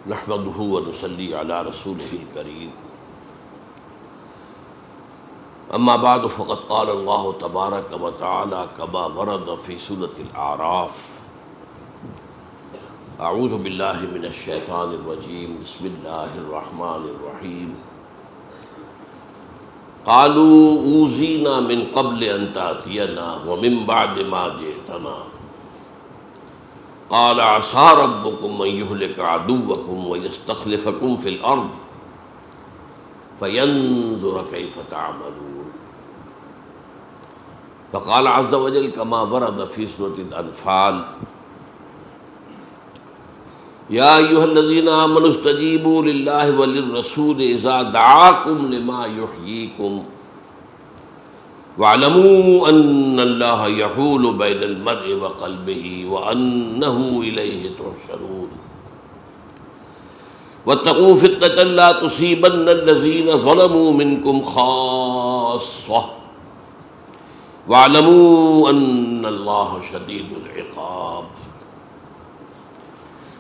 نحمده ونصلي على رسوله الكريم اما بعد فقد قال الله تبارك وتعالى كما ورد في سورة الأعراف اعوذ بالله من الشيطان الرجيم بسم الله الرحمن الرحيم قالوا اوذينا من قبل ان تأتينا ومن بعد ما جئتنا قال عسى ربكم ان يهلك عدوكم ويستخلفكم في الارض فينظر كيف تعملون فقال عز وجل كما ورد في سورة الأنفال يا أيها الذين آمنوا استجيبوا لله وللرسول إذا دعاكم لما يحييكم واعلموا أن الله يحول بين المرء وقلبه وأنه إليه تحشرون واتقوا فتنة لا تصيبن الذين ظلموا منكم خاصة واعلموا أن الله شديد العقاب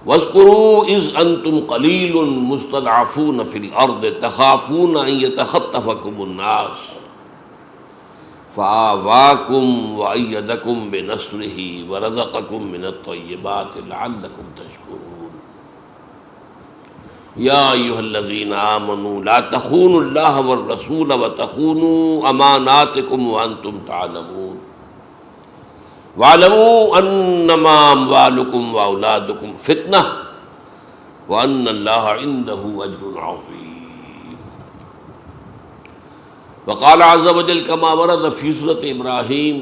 واذكروا إذ أنتم قليل مستضعفون في الأرض تخافون أن يتخطفكم الناس فآواكم وأيدكم بنصره ورزقكم من الطيبات لعلكم تشكرون يا أيها الذين آمنوا لا تخونوا الله والرسول وتخونوا أماناتكم وأنتم تعلمون واعلموا أنما أموالكم وأولادكم فتنة وأن الله عنده أجر عظيم وقال عز وجل كما ورد في سورة إبراهيم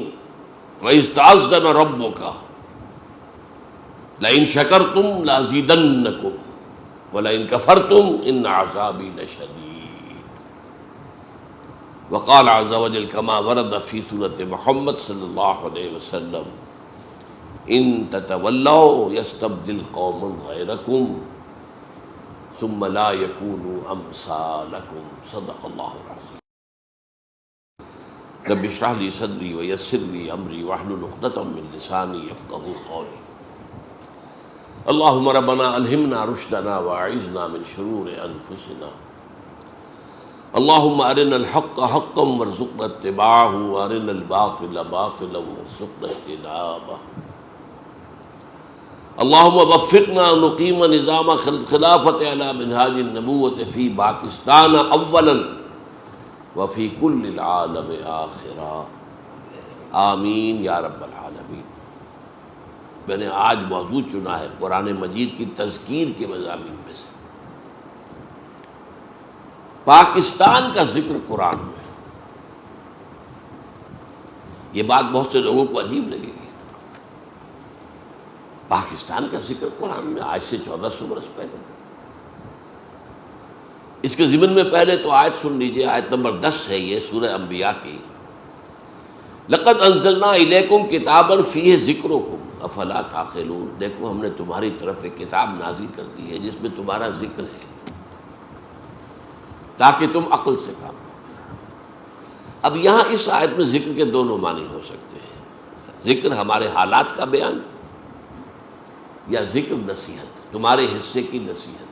وإذ تأذن ربك لئن شكرتم لأزيدنكم ولئن كفرتم إن عذابي لشديد وقال عز وجل كما ورد في سورة محمد صلى الله عليه وسلم إن تتولوا يستبدل قوما غيركم ثم لا يكونوا أمثالكم صدق الله العظيم رب اشرح لي صدري ويسر لي أمري واحلل عقدة من لساني يفقهوا قولي اللهم ربنا ألهمنا رشدنا وأعذنا من شرور أنفسنا اللهم أرنا الحق حقا وارزقنا اتباعه وأرنا الباطل باطلا وارزقنا اجتنابه اللهم وفقنا نقيم نظام خلافة على منهاج النبوة في پاکستان اولا وفي كل العالم آخرا آمین یا رب العالمین۔ میں نے آج موضوع چنا ہے قرآن مجید کی تذکیر کے مضامین میں سے پاکستان کا ذکر قرآن میں۔ یہ بات بہت سے لوگوں کو عجیب لگے گی، پاکستان کا ذکر قرآن میں آج سے 1400 برس پہلے۔ اس کے ضمن میں پہلے تو آیت سن لیجئے، آیت نمبر 10 ہے یہ سورہ انبیاء کی۔ لقد انزلنا الیکم کتابا فیہ ذکرکم افلا تعقلون، دیکھو ہم نے تمہاری طرف ایک کتاب نازل کر دی ہے جس میں تمہارا ذکر ہے تاکہ تم عقل سے کام کرو۔ اب یہاں اس آیت میں ذکر کے دونوں معنی ہو سکتے ہیں، ذکر ہمارے حالات کا بیان یا ذکر نصیحت، تمہارے حصے کی نصیحت۔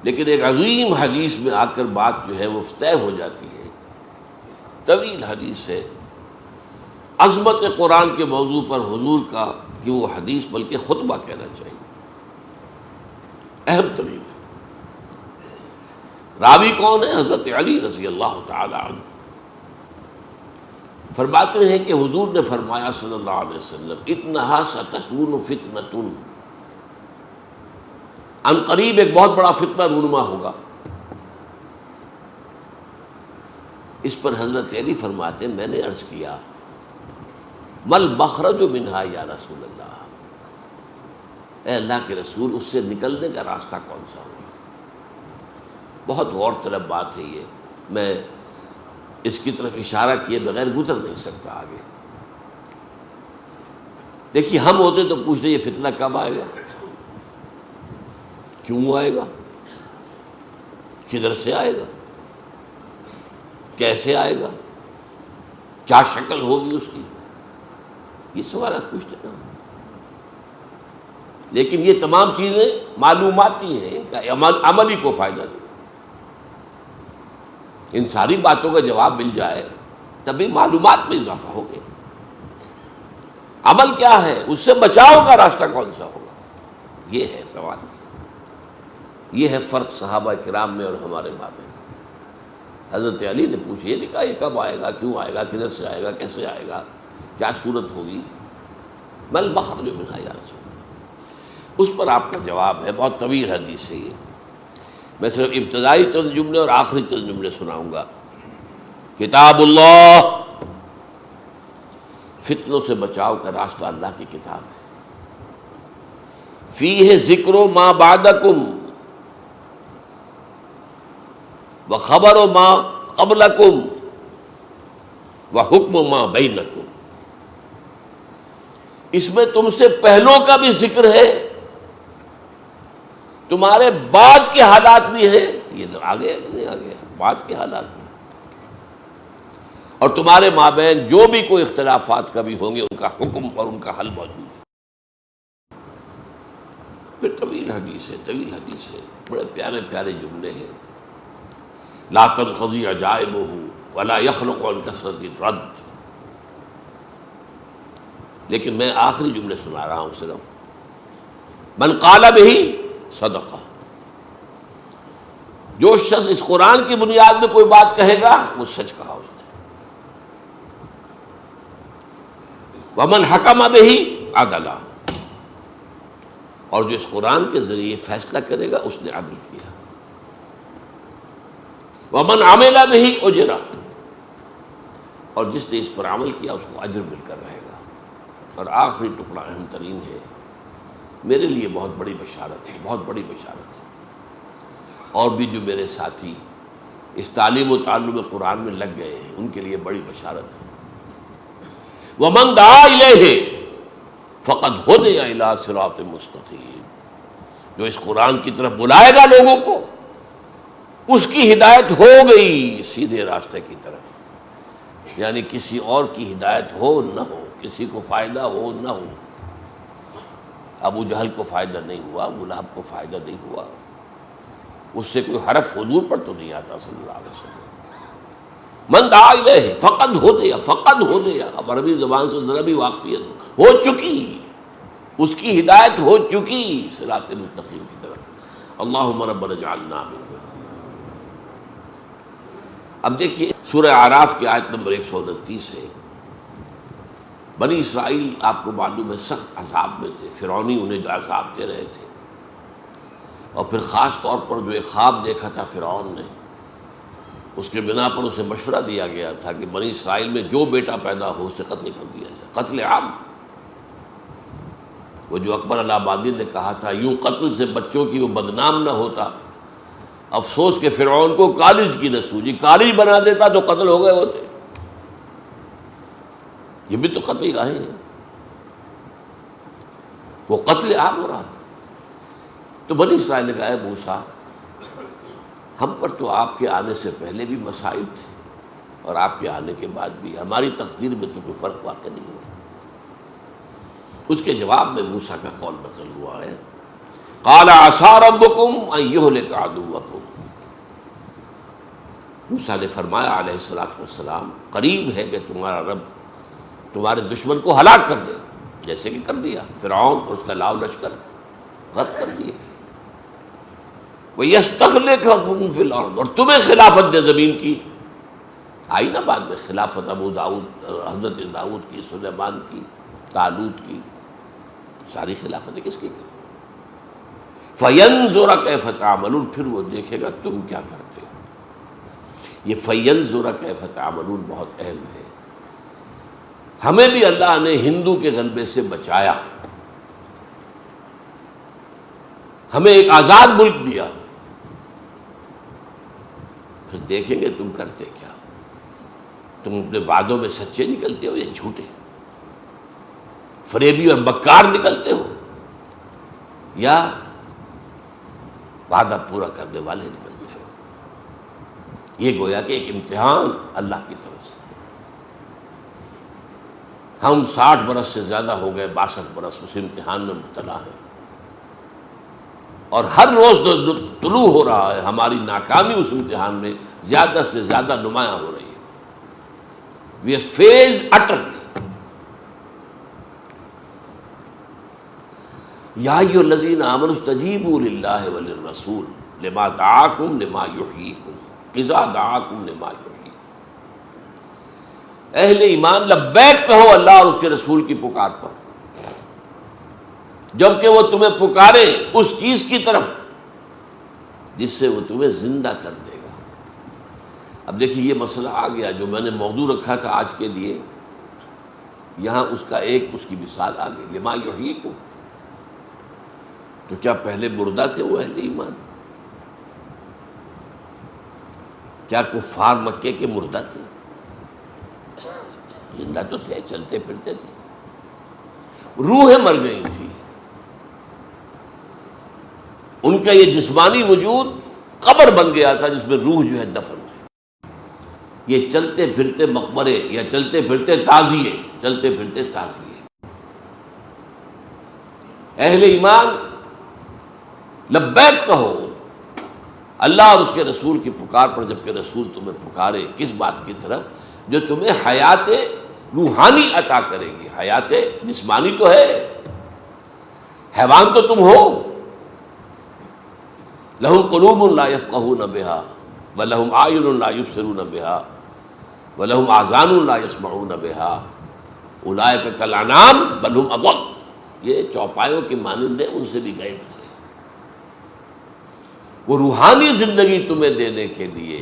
لیکن ایک عظیم حدیث میں آ کر بات جو ہے وہ طے ہو جاتی ہے، طویل حدیث ہے، عظمت قرآن کے موضوع پر حضور کا کہ وہ حدیث بلکہ خطبہ کہنا چاہیے، اہم ترین ہے۔ راوی کون ہے؟ حضرت علی رضی اللہ تعالی عنہ فرماتے ہیں کہ حضور نے فرمایا صلی اللہ علیہ وسلم اتنہا ستکون فتنۃ، ان قریب ایک بہت بڑا فتنہ رونما ہوگا۔ اس پر حضرت علی فرماتے ہیں میں نے عرض کیا مل مخرج منہا یا رسول اللہ، اے اللہ کے رسول اس سے نکلنے کا راستہ کون سا ہوگا؟ بہت غور طلب بات ہے یہ، میں اس کی طرف اشارہ کیے بغیر گزر نہیں سکتا آگے۔ دیکھیے ہم ہوتے تو پوچھتے یہ فتنہ کب آئے گا، کیوں آئے گا، کدھر سے آئے گا، کیسے آئے گا، کیا شکل ہوگی اس کی، یہ سوالات پوچھتے ہیں۔ لیکن یہ تمام چیزیں معلوماتی ہیں، ان کا عملی کو فائدہ نہیں۔ ان ساری باتوں کا جواب مل جائے تبھی معلومات میں اضافہ ہوگا۔ عمل کیا ہے، اس سے بچاؤ کا راستہ کون سا ہوگا، یہ ہے سوال۔ یہ ہے فرق صحابہ کرام میں اور ہمارے مابین۔ حضرت علی نے پوچھا، یہ نہیں کہا یہ کب آئے گا، کیوں آئے گا، کدھر سے آئے گا، کیسے آئے گا، کیا صورت ہوگی، مل مخرج منہا یا رسول اللہ۔ اس پر آپ کا جواب ہے، بہت طویل حدیث ہے یہ، میں صرف ابتدائی چند جملے اور آخری چند جملے سناؤں گا۔ کتاب اللہ، فتنوں سے بچاؤ کا راستہ اللہ کی کتاب ہے۔ فیہ ذکر ما بعدکم وخبر ما قبلکم وحکم ما بینکم، اس میں تم سے پہلوں کا بھی ذکر ہے، تمہارے بعد کے حالات بھی ہیں، یہ آگے نہیں آگے بعد کے حالات بھی، اور تمہارے مابین جو بھی کوئی اختلافات کبھی ہوں گے ان کا حکم اور ان کا حل موجود ہے۔ پھر طویل حدیث ہے، بڑے پیارے پیارے جملے ہیں۔ لا تنقضی عجائبہ ولا یخلق عن کثرت الرد، لیکن میں آخری جملے سنا رہا ہوں صرف۔ من قال بہ صدقہ، جو شخص اس قرآن کی بنیاد میں کوئی بات کہے گا وہ سچ کہا اس نے۔ ومن حکم بہ عدل، اور جو اس قرآن کے ذریعے فیصلہ کرے گا اس نے عدل کیا۔ ومن عمل بہ اجر، اور جس نے اس پر عمل کیا اس کو اجر مل کر رہے گا۔ اور آخری ٹکڑا اہم ترین ہے، میرے لیے بہت بڑی بشارت ہے، بہت بڑی بشارت ہے، اور بھی جو میرے ساتھی اس تعلیم و تعلم قرآن میں لگ گئے ہیں ان کے لیے بڑی بشارت ہے۔ وَمَن دعا الیہ فقد ہدی الی صراط مستقیم، جو اس قرآن کی طرف بلائے گا لوگوں کو اس کی ہدایت ہو گئی سیدھے راستے کی طرف، یعنی کسی اور کی ہدایت ہو نہ ہو، کسی کو فائدہ ہو نہ ہو۔ ابو جہل کو فائدہ نہیں ہوا، ابو لہب کو فائدہ نہیں ہوا، اس سے کوئی حرف حضور پر تو نہیں آتا صلی اللہ علیہ وسلم۔ من دعا الیہ فقد ہدی، اب عربی زبان سے ذرا بھی واقفیت ہو چکی، اس کی ہدایت ہو چکی صراط مستقیم کی طرف۔ اللہم ربنا اجعلنا منہم۔ اب دیکھیے سورہ اعراف کی آیت نمبر 129 ہے۔ بنی اسرائیل آپ کو معلوم ہے سخت عذاب میں تھے، فرعونی انہیں جو عذاب دے رہے تھے، اور پھر خاص طور پر جو ایک خواب دیکھا تھا فرعون نے، اس کے بنا پر اسے مشورہ دیا گیا تھا کہ بنی اسرائیل میں جو بیٹا پیدا ہو اسے قتل کر دیا جائے، قتل عام۔ وہ جو اکبر الہ آبادی نے کہا تھا یوں قتل سے بچوں کی وہ بدنام نہ ہوتا، افسوس کہ فرعون کو کالج کی نہ سوجی، کالج بنا دیتا تو قتل ہو گئے ہوتے۔ یہ بھی تو قتل گاہیں ہیں، وہ قتل عام ہو رہا تھا۔ تو بنی اسرائیل نے کہا اے موسیٰ، ہم پر تو آپ کے آنے سے پہلے بھی مصائب تھے اور آپ کے آنے کے بعد بھی، ہماری تقدیر میں تو کوئی فرق واقع نہیں ہوا۔ اس کے جواب میں موسیٰ کا قول نقل ہوا ہے، قال عسى ربكم ان يهلك عدوكم، موسیٰ نے فرمایا علیہ السلام قریب ہے کہ تمہارا رب تمہارے دشمن کو ہلاک کر دے، جیسے کہ کر دیا فرعون اور اس کا لاؤ لشکر غرق کر دیا۔ وَيَسْتَخْلِفَكُمْ فِي الْأَرْضِ، اور تمہیں خلافت دے زمین کی۔ آئی نا بعد میں خلافت ابو داؤد، حضرت داؤد کی، سلیمان کی، طالوت کی، ساری خلافتیں کس کی؟ فَيَنْظُرَ كَيْفَ تَعْمَلُونَ، پھر وہ دیکھے گا تم کیا کرتے ہو۔ یہ فَيَنْظُرَ كَيْفَ تَعْمَلُونَ بہت اہم ہے۔ ہمیں بھی اللہ نے ہندو کے غلبے سے بچایا، ہمیں ایک آزاد ملک دیا، پھر دیکھیں گے تم کرتے کیا، تم اپنے وعدوں میں سچے نکلتے ہو یا جھوٹے، فریبی اور مکار نکلتے ہو یا وعدہ پورا کرنے والے نکلتے ہو۔ یہ گویا کہ ایک امتحان اللہ کی طرف سے۔ ہم 60 برس سے زیادہ ہو گئے، 62 برس اس امتحان میں مبتلا ہیں۔ اور ہر روز جو طلوع ہو رہا ہے ہماری ناکامی اس امتحان میں زیادہ سے زیادہ نمایاں ہو رہی ہے. We have failed utterly. یا ایھا الذین آمنوا استجیبوا للہ وللرسول لما دعاکم لما یحییکم اذا دعاکم لما یحییکم. اہل ایمان لبیک کہو اللہ اور اس کے رسول کی پکار پر جبکہ وہ تمہیں پکارے اس چیز کی طرف جس سے وہ تمہیں زندہ کر دے گا. اب دیکھیے یہ مسئلہ آ گیا جو میں نے موضوع رکھا تھا آج کے لیے, یہاں اس کا اس کی مثال آ گئی, لما یحییکم. تو کیا پہلے مردہ تھے وہ اہل ایمان؟ کیا کفار مکے کے مردہ تھے؟ زندہ تو تھے, چلتے پھرتے تھے, روحیں مر گئی تھی. ان کا یہ جسمانی وجود قبر بن گیا تھا جس میں روح جو ہے دفن ہے. یہ چلتے پھرتے مقبرے یا چلتے پھرتے تعزیے, چلتے پھرتے تعزیے. اہل ایمان لبیک کہو اللہ اور اس کے رسول کی پکار پر جبکہ رسول تمہیں پکارے کس بات کی طرف جو تمہیں حیات روحانی عطا کرے گی. حیات جسمانی تو ہے, حیوان تو تم ہو. لہم قلوب لا یفقہون بہا ولہم اعین لا یبصرون بہا ولہم آذان لا یسمعون بہا اولئک کالانعام بل ہم اضل. یہ چوپایوں کے مانند ہیں, ان سے بھی گئے. وہ روحانی زندگی تمہیں دینے کے لیے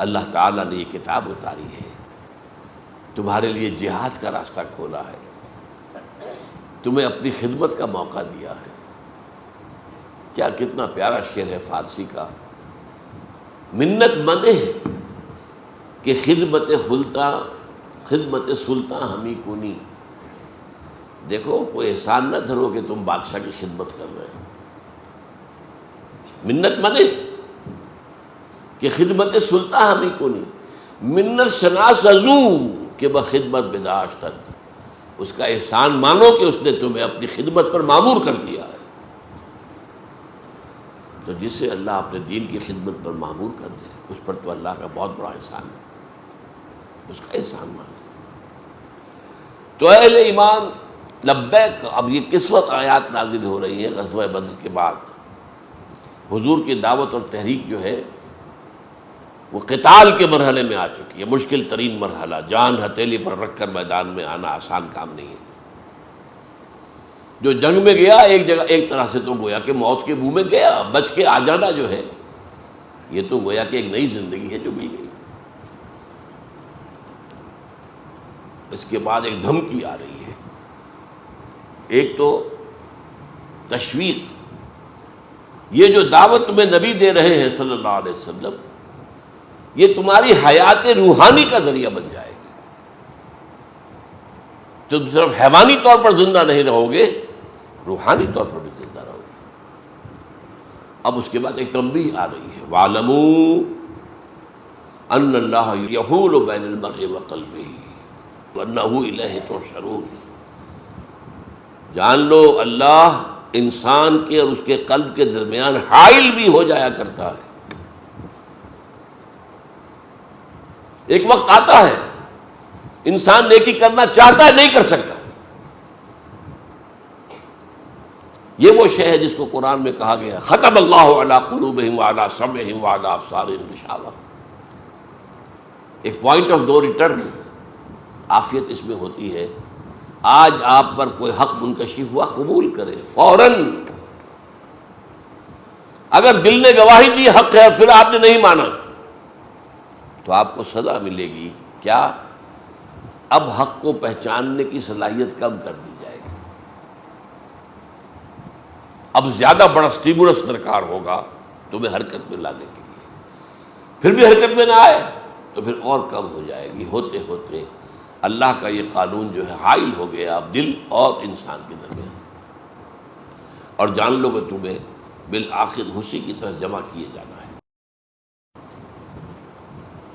اللہ تعالیٰ نے یہ کتاب اتاری ہے, تمہارے لیے جہاد کا راستہ کھولا ہے, تمہیں اپنی خدمت کا موقع دیا ہے. کیا کتنا پیارا شعر ہے فارسی کا, منت منے ہے کہ خدمت سلطان ہمیں کنی. دیکھو کوئی احسان نہ دھرو کہ تم بادشاہ کی خدمت کر رہے ہو. منت منے کہ خدمت سلطان ہمیں کنی, منت شناس ازو کہ بخدمت بداشتت. اس کا احسان مانو کہ اس نے تمہیں اپنی خدمت پر معمور کر دیا ہے. تو جسے اللہ اپنے دین کی خدمت پر معمور کر دے اس پر تو اللہ کا بہت بڑا احسان ہے, اس کا احسان مانے. تو اہل ایمان لبیک. اب یہ کس وقت آیات نازل ہو رہی ہیں؟ غزوہ بدر کے بعد. حضور کی دعوت اور تحریک جو ہے وہ قتال کے مرحلے میں آ چکی ہے, مشکل ترین مرحلہ. جان ہتھیلی پر رکھ کر میدان میں آنا آسان کام نہیں ہے. جو جنگ میں گیا ایک جگہ ایک طرح سے تو گویا کہ موت کے منہ میں گیا, بچ کے آ جانا جو ہے یہ تو گویا کہ ایک نئی زندگی ہے جو مل گئی. اس کے بعد ایک دھمکی آ رہی ہے, ایک تو تشویق. یہ جو دعوت تمہیں نبی دے رہے ہیں صلی اللہ علیہ وسلم, یہ تمہاری حیات روحانی کا ذریعہ بن جائے گی. تم صرف حیوانی طور پر زندہ نہیں رہو گے, روحانی طور پر بھی زندہ رہو گے. اب اس کے بعد ایک تنبیہ آ رہی ہے, وَاعْلَمُوا أَنَّ اللَّهَ يَحُولُ بَيْنَ الْمَرْءِ وَقَلْبِهِ وَأَنَّهُ إِلَيْهِ تُحْشَرُونَ. جان لو اللہ انسان کے اور اس کے قلب کے درمیان حائل بھی ہو جایا کرتا ہے. ایک وقت آتا ہے انسان نیکی کرنا چاہتا ہے, نہیں کر سکتا. یہ وہ شے ہے جس کو قرآن میں کہا گیا ختم اللہ علی قلوبہم وعلی سمعہم وعلی ابصارہم غشاوہ. ایک پوائنٹ آف نو ریٹرن عافیت اس میں ہوتی ہے. آج آپ پر کوئی حق منکشف ہوا, قبول کریں فوراً. اگر دل نے گواہی دی حق ہے پھر آپ نے نہیں مانا تو آپ کو سزا ملے گی. کیا؟ اب حق کو پہچاننے کی صلاحیت کم کر دی جائے گی. اب زیادہ بڑا سٹیمولس درکار ہوگا تمہیں حرکت میں لانے کے لیے. پھر بھی حرکت میں نہ آئے تو پھر اور کم ہو جائے گی. ہوتے ہوتے اللہ کا یہ قانون جو ہے حائل ہو گیا اب دل اور انسان کے درمیان. اور جان لو کہ تمہیں بالآخر اسی کی طرف جمع کیے جانا ہے.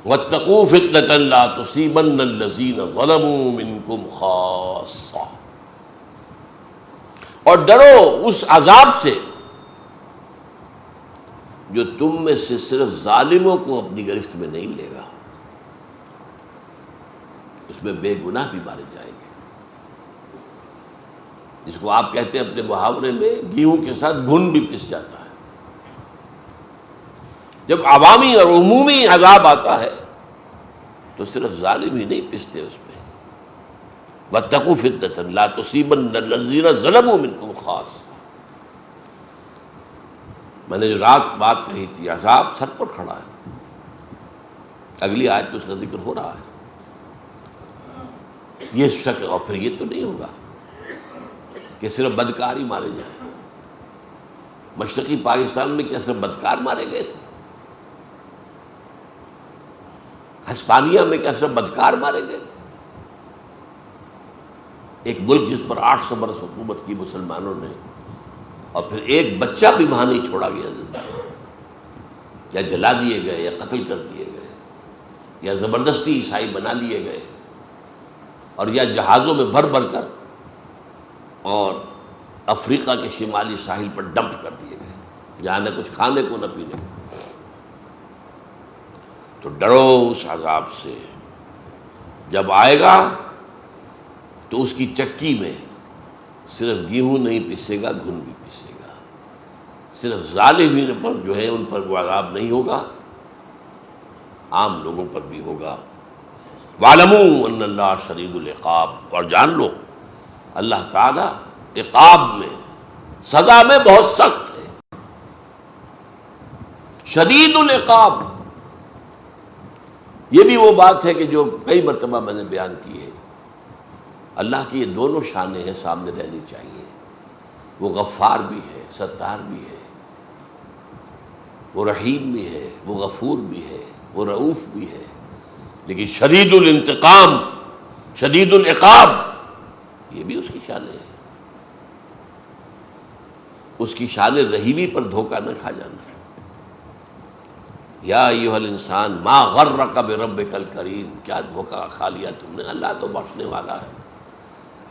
وَاتَّقُوا فِتْنَةً لَا تُصِيبَنَّ الَّذِينَ ظَلَمُوا مِنْكُمْ خَاصَّةً. اور ڈرو اس عذاب سے جو تم میں سے صرف ظالموں کو اپنی گرفت میں نہیں لے گا، اس میں بے گناہ بھی مارے جائیں گے، جس کو آپ کہتے ہیں اپنے محاورے میں گیہوں کے ساتھ گھن بھی پس جاتا ہے۔ جب عوامی اور عمومی عذاب آتا ہے تو صرف ظالم ہی نہیں پستے اس میں۔ وَاتَّقُوا فِتْنَةً لَا تُصِيبَنَّ الَّذِينَ ظَلَمُوا مِنكُمْ خَاصَّةً۔ میں نے جو رات بات کہی تھی، عذاب سر پر کھڑا ہے، اگلی آیت میں اس کا ذکر ہو رہا ہے۔ یہ شک، اور پھر یہ تو نہیں ہوگا کہ صرف بدکار ہی مارے جائیں۔ مشرقی پاکستان میں کیا صرف بدکار مارے گئے تھے؟ ہسپانیہ میں کیا صرف بدکار مارے گئے تھے؟ ایک ملک جس پر 800 برس حکومت کی مسلمانوں نے، اور پھر ایک بچہ بھی وہاں نہیں چھوڑا گیا زندہ، یا جلا دیے گئے، یا قتل کر دیے گئے، یا زبردستی عیسائی بنا لیے گئے، اور یا جہازوں میں بھر بھر کر اور افریقہ کے شمالی ساحل پر ڈمپ کر دیے گئے، جہاں نہ کچھ کھانے کو نہ پینے کو۔ تو ڈرو اس عذاب سے، جب آئے گا تو اس کی چکی میں صرف گیہوں نہیں پیسے گا، گھن بھی پیسے گا۔ صرف ظالمین پر جو ہے ان پر وہ عذاب نہیں ہوگا، عام لوگوں پر بھی ہوگا۔ وَاعْلَمُوا أَنَّ اللَّهَ شَدِيدُ الْعِقَابِ، اور جان لو اللہ تعالیٰ عقاب میں، سزا میں بہت سخت ہے۔ شدید العقاب، یہ بھی وہ بات ہے کہ جو کئی مرتبہ میں نے بیان کی ہے۔ اللہ کی یہ دونوں شانیں ہیں، سامنے رہنی چاہیے۔ وہ غفار بھی ہے، ستار بھی ہے، وہ رحیم بھی ہے، وہ غفور بھی ہے، وہ رؤوف بھی ہے، لیکن شدید الانتقام، شدید العقاب، یہ بھی اس کی شانیں ہیں۔ اس کی شان رحیمی پر دھوکہ نہ کھا جانا۔ یا ایھا الانسان ما غرک بربک الکریم، کیا دھوکہ کھا لیا تم نے؟ اللہ تو بخشنے والا ہے،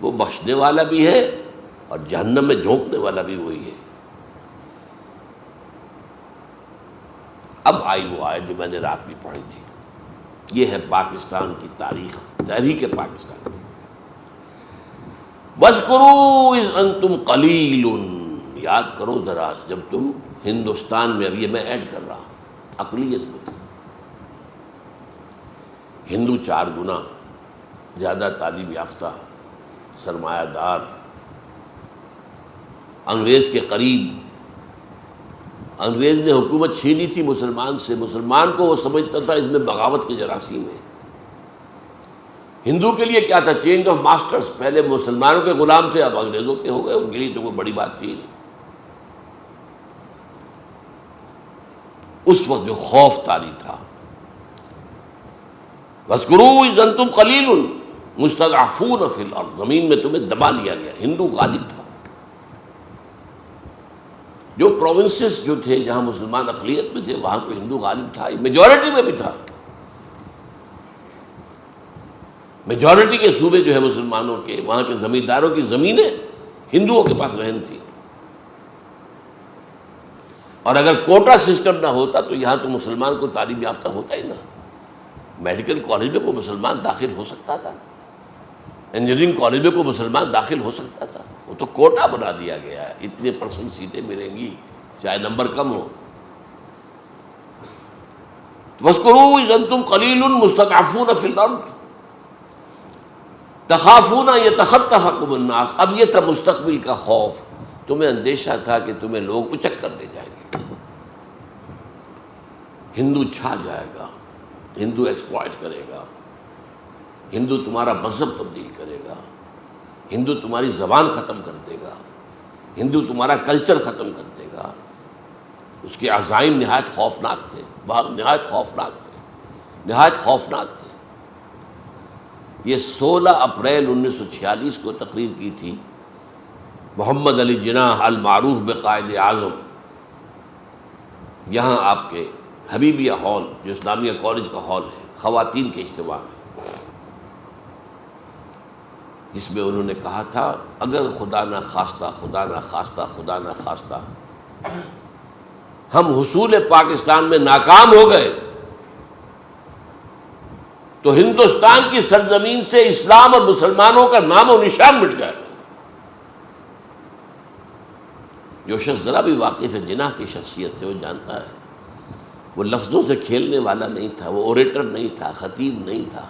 وہ بخشنے والا بھی ہے اور جہنم میں جھونکنے والا بھی وہی ہے۔ اب آئی وہ آیت جو میں نے رات بھی پڑھی تھی، یہ ہے پاکستان کی تاریخ، تحریک پاکستان کی۔ وَاذْكُرُوا إِذْ أَنْتُمْ قَلِيلٌ، یاد کرو ذرا جب تم ہندوستان میں، اب یہ میں ایڈ کر رہا ہوں، اقلیت کو تھی، ہندو 4 گنا زیادہ تعلیم یافتہ، سرمایہ دار، انگریز کے قریب، انگریز نے حکومت چھینی تھی مسلمان سے، مسلمان کو وہ سمجھتا تھا اس میں بغاوت کے جراثیم ہے۔ ہندو کے لیے کیا تھا؟ چینج آف ماسٹرز، پہلے مسلمانوں کے غلام تھے، اب انگریزوں کے ہو گئے، ان کے لیے تو کوئی بڑی بات تھی نہیں۔ اس وقت جو خوف طاری تھا، وَاذْكُرُوا إِذْ أَنْتُمْ قَلِيلٌ مُسْتَضْعَفُونَ فِي الْأَرْضِ، زمین میں تمہیں دبا لیا گیا، ہندو غالب تھا۔ جو پروونسز جو تھے جہاں مسلمان اقلیت میں تھے، وہاں کو ہندو غالب تھا، میجورٹی میں بھی تھا۔ میجورٹی کے صوبے جو ہے مسلمانوں کے، وہاں کے زمینداروں کی زمینیں ہندوؤں کے پاس رہن تھی، اور اگر کوٹا سسٹم نہ ہوتا تو یہاں تو مسلمان کو تعلیم یافتہ ہوتا ہی نہ۔ میڈیکل کالج میں کوئی مسلمان داخل ہو سکتا تھا، انجینئرنگ کالج میں کوئی مسلمان داخل ہو سکتا تھا، وہ تو کوٹا بنا دیا گیا ہے، اتنے % سیٹیں ملیں گی چاہے نمبر کم ہو۔ وَاذْكُرُوا إِذْ أَنْتُمْ قَلِيلٌ مُسْتَضْعَفُونَ فِي الْأَرْضِ تَخَافُونَ أَن يَتَخَطَّفَكُمُ النَّاسُ، اب یہ تھا مستقبل کا خوف، تمہیں اندیشہ تھا کہ تمہیں لوگ اچک کر لے جائیں گے، ہندو چھا جائے گا، ہندو ایکسپلائٹ کرے گا، ہندو تمہارا مذہب تبدیل کرے گا، ہندو تمہاری زبان ختم کر دے گا، ہندو تمہارا کلچر ختم کر دے گا۔ اس کے عزائم نہایت خوفناک تھے، نہایت خوفناک تھے، نہایت خوفناک تھے۔ یہ 16 اپریل 1946 کو تقریر کی تھی محمد علی جناح المعروف بقائد اعظم، یہاں آپ کے حبیبیہ ہال جو اسلامیہ کالج کا ہال ہے، خواتین کے اجتماع میں۔ جس میں انہوں نے کہا تھا اگر خدا نہ خواستہ خدا نہ خواستہ خدا نہ خواستہ ہم حصول پاکستان میں ناکام ہو گئے تو ہندوستان کی سرزمین سے اسلام اور مسلمانوں کا نام و نشان مٹ جائے گا۔ جو شخص ذرا بھی واقف ہے جناح کی شخصیت ہے وہ جانتا ہے وہ لفظوں سے کھیلنے والا نہیں تھا، وہ اوریٹر نہیں تھا، خطیب نہیں تھا،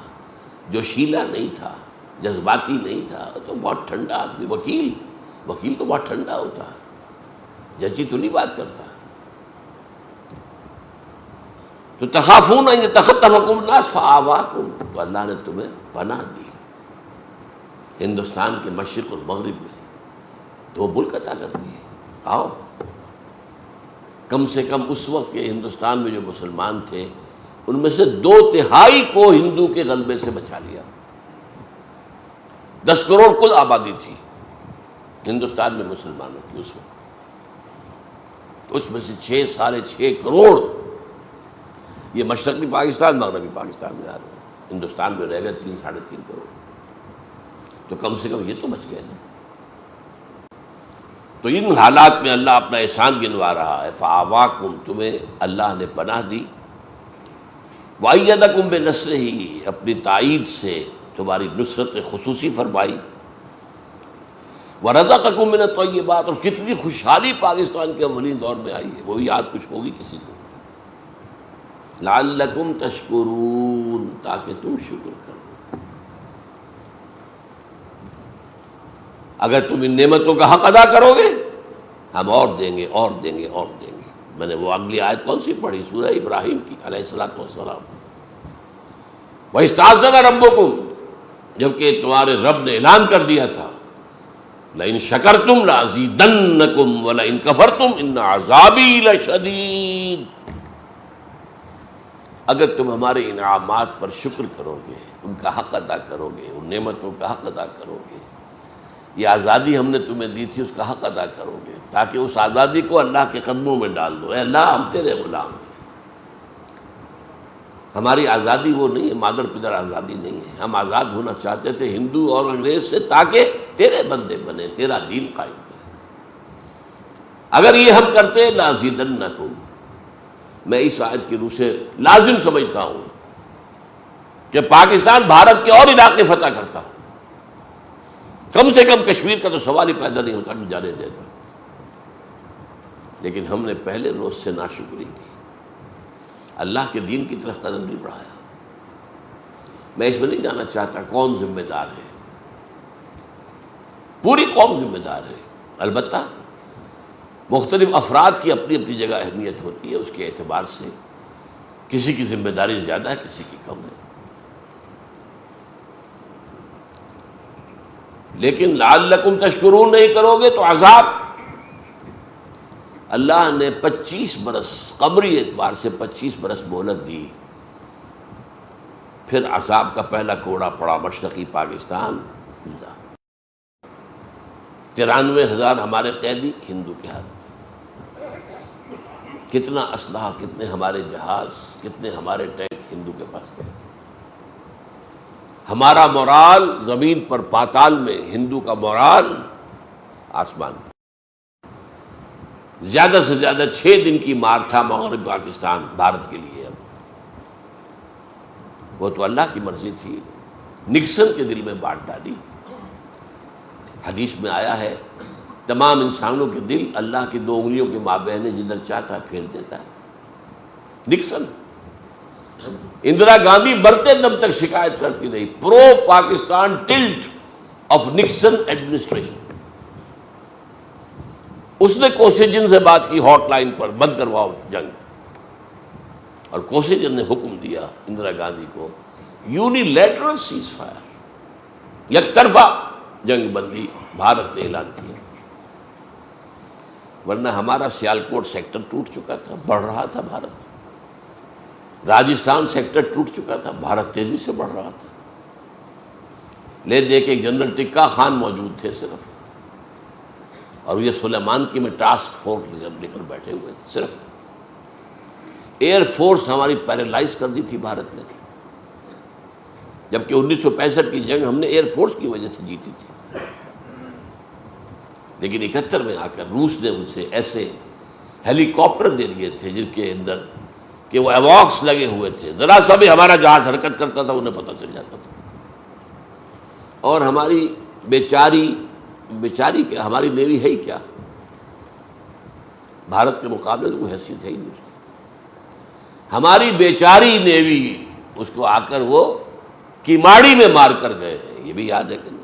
جوشیلا نہیں تھا، جذباتی نہیں تھا، تو بہت ٹھنڈا آدمی، وکیل تو بہت ٹھنڈا ہوتا ہے، ججی تو نہیں بات کرتا۔ تو تخافون ان یتخطفکم الناس فآواکم، تو اللہ نے تمہیں پناہ دی۔ ہندوستان کے مشرق اور مغرب میں 2 ملک عطا کر دیے، آؤ۔ کم سے کم اس وقت کے ہندوستان میں جو مسلمان تھے ان میں سے 2/3 کو ہندو کے غلبے سے بچا لیا۔ 10 کروڑ کل آبادی تھی ہندوستان میں مسلمانوں کی اس وقت، اس میں سے 6.5 کروڑ یہ مشرقی پاکستان مغربی پاکستان میں آ رہے ہیں، ہندوستان میں رہ گئے 3-3.5 کروڑ، تو کم سے کم یہ تو بچ گئے نا۔ تو ان حالات میں اللہ اپنا احسان گنوا رہا ہے، فآواکم، تمہیں اللہ نے پناہ دی، وَأَيَّدَكُمْ بِنَصْرِهِ، اپنی تائید سے تمہاری نصرت خصوصی فرمائی، وَرَزَقَكُم مِّنَ الطَّيِّبَاتِ، اور کتنی خوشحالی پاکستان کے اولین دور میں آئی ہے، وہ بھی یاد کچھ ہوگی کسی کو، لَعَلَّكُمْ تَشْكُرُونَ، تاکہ تم شکر کرو۔ اگر تم ان نعمتوں کا حق ادا کرو گے ہم اور دیں گے اور دیں گے اور دیں گے۔ میں نے وہ اگلی آیت کون سی پڑھی؟ سورہ ابراہیم کی علیہ الصلوۃ والسلام، وَإِسْتَأْذَنَ رَبُّكُمْ، جبکہ تمہارے رب نے اعلان کر دیا تھا، لَإِن شَكَرْتُمْ لَأَزِيدَنَّكُمْ وَلَئِن كَفَرْتُمْ إِنَّ عَذَابِي لَشَدِيدٌ، اگر تم ہمارے انعامات پر شکر کرو گے، ان کا حق ادا کرو گے، ان نعمتوں کا حق ادا کرو گے، یہ آزادی ہم نے تمہیں دی تھی اس کا حق ادا کرو گے، تاکہ اس آزادی کو اللہ کے قدموں میں ڈال دو، اے اللہ ہم تیرے غلام ہیں۔ ہماری آزادی وہ نہیں ہے، مادر پدر آزادی نہیں ہے، ہم آزاد ہونا چاہتے تھے ہندو اور انگریز سے، تاکہ تیرے بندے بنے، تیرا دین قائم کرے۔ اگر یہ ہم کرتے لَأَزِيدَنَّكُمْ، میں اس آیت کی روح سے لازم سمجھتا ہوں کہ پاکستان بھارت کے اور علاقے فتح کرتا، کم سے کم کشمیر کا تو سوال ہی پیدا نہیں ہوتا کہ جانے دیتا، لیکن ہم نے پہلے روز سے ناشکری کی، اللہ کے دین کی طرف قدم نہیں بڑھایا۔ میں اس میں نہیں جانا چاہتا کون ذمہ دار ہے، پوری قوم ذمہ دار ہے، البتہ مختلف افراد کی اپنی اپنی جگہ اہمیت ہوتی ہے، اس کے اعتبار سے کسی کی ذمہ داری زیادہ ہے، کسی کی کم ہے، لیکن لعلکم تشکرون نہیں کرو گے تو عذاب۔ اللہ نے 25 برس قمری اعتبار سے 25 برس مہلت دی، پھر عذاب کا پہلا کوڑا پڑا مشرقی پاکستان، 93,000 ہمارے قیدی ہندو کے ہاتھ، کتنا اسلحہ، کتنے ہمارے جہاز، کتنے ہمارے ٹینک ہندو کے پاس گئے۔ ہمارا مورال زمین پر پاتال میں، ہندو کا مورال آسمان پر۔ زیادہ سے زیادہ 6 دن کی مار تھا مغربی پاکستان بھارت کے لیے، اب وہ تو اللہ کی مرضی تھی، نکسن کے دل میں بانٹ ڈالی۔ حدیث میں آیا ہے تمام انسانوں کے دل اللہ کی 2 انگلیوں کے مابین ہے، جدھر چاہتا ہے پھیر دیتا ہے۔ نکسن، اندرا گاندھی مرتے دم تک شکایت کرتی رہی، pro Pakistan tilt of Nixon administration. اس نے کوسیجن سے بات کی ہاٹ لائن پر، بند کرواؤ جنگ، اور کوسیجن نے حکم دیا اندرا گاندھی کو یونیلیٹرل سیز فائر، یک طرفہ جنگ بندی بھارت نے اعلان کیا، ورنہ ہمارا سیالکوٹ سیکٹر ٹوٹ چکا تھا، بڑھ رہا تھا بھارت، راجستھان سیکٹر ٹوٹ چکا تھا، بھارت تیزی سے بڑھ رہا تھا۔ لے دے کے جنرل ٹکا خان موجود تھے صرف، اور یہ سلیمان کی میں ٹاسک فورس لے کر بیٹھے ہوئے تھے، صرف ایئر فورس ہماری پیرالائز کر دی تھی بھارت نے، جبکہ 1965 کی جنگ ہم نے ایئر فورس کی وجہ سے جیتی تھی، لیکن 71 میں آ کر روس نے ان سے ایسے ہیلی کاپٹر دے دیے تھے جن کے اندر کہ وہ ایواکس لگے ہوئے تھے، ذرا سا بھی ہمارا جہاز حرکت کرتا تھا انہیں پتہ چل جاتا تھا. اور ہماری بیچاری کیا، ہماری نیوی ہے ہی کیا، بھارت کے مقابلے تو کوئی حیثیت ہے ہی نہیں اس کی. ہماری بیچاری نیوی اس کو آ کر وہ کیماڑی میں مار کر گئے ہیں، یہ بھی یاد ہے کہ نہیں؟